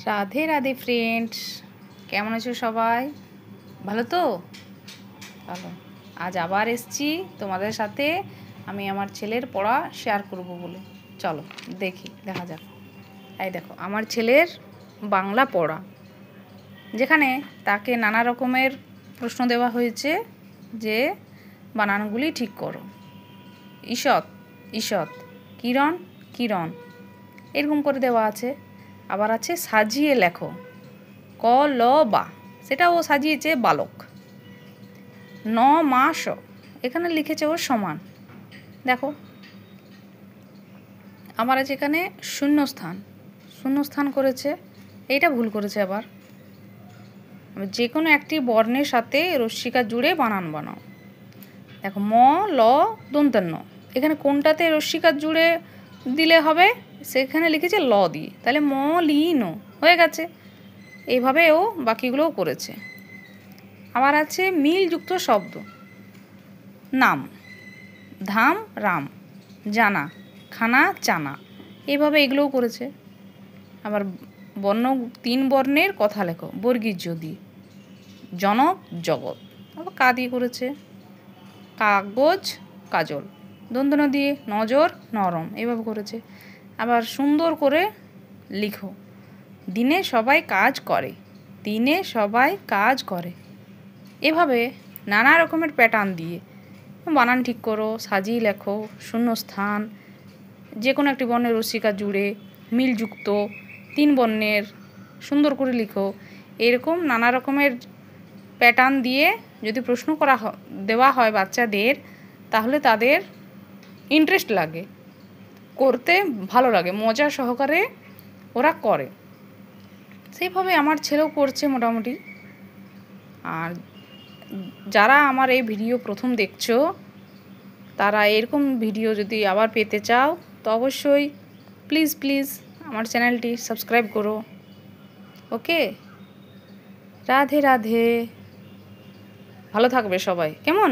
Radhe Radhe friends, কেমন আছো সবাই? ভালো তো? ভালো। আজ আবার এসছি তোমাদের সাথে আমি আমার ছেলের পড়া শেয়ার করব বলে। চলো দেখা যাক। এই দেখো আমার ছেলের বাংলা পড়া, যেখানে তাকে নানা রকমের প্রশ্ন দেওয়া হয়েছে যে বানানগুলি ঠিক করো। ঈষৎ ঈষৎ, কিরণ কিরণ, এরকম করে দেওয়া আছে। আবার আছে সাজিয়ে লেখো, ক ল বা, সেটা ও সাজিয়েছে বালক। ন মাস, এখানে লিখেছে ও সমান। দেখো আমার আছে এখানে শূন্যস্থান, শূন্যস্থান করেছে, এইটা ভুল করেছে। আবার যে কোনো একটি বর্ণের সাথে রস্যিকা জুড়ে বানান বানাও। দেখো ম ল দন্তান্ন, এখানে কোনটাতে রস্যিকা জুড়ে দিলে হবে? সেখানে লিখেছে ল দিয়ে, তাহলে ম লি ন হয়ে গেছে। এইভাবে ও বাকিগুলোও করেছে। আবার আছে মিলযুক্ত শব্দ, নাম, ধাম রাম, জানা, খানা চানা, এইভাবে এগুলোও করেছে। আবার বর্ণ, 3 বর্ণের কথা লেখো, বর্গীর যদি, জনক জগৎ, আবার কা দিয়ে করেছে। কাগজ কাজল, দন্তন দিয়ে, নজর নরম, এইভাবে করেছে। আবার সুন্দর করে লিখো, দিনে সবাই কাজ করে, দিনে সবাই কাজ করে। এভাবে নানা রকমের প্যাটার্ন দিয়ে বানান ঠিক করো, সাজিয়ে লেখো, শূন্যস্থান, যে কোনো একটি বর্ণের রস্যিকা জুড়ে, মিলযুক্ত, 3 বর্ণের, সুন্দর করে লিখো। এরকম নানা রকমের প্যাটার্ন দিয়ে যদি প্রশ্ন দেওয়া হয় বাচ্চাদের, তাহলে তাদের ইন্টারেস্ট লাগে, করতে ভালো লাগে, মজা সহকারে ওরা করে। সেইভাবে আমার ছেলেও করছে মোটামুটি। আর যারা আমার এই ভিডিও প্রথম দেখছো, তারা এরকম ভিডিও যদি আবার পেতে চাও, তো অবশ্যই প্লিজ আমার চ্যানেলটি সাবস্ক্রাইব করো। ওকে, রাধে রাধে, ভালো থাকবে সবাই, কেমন?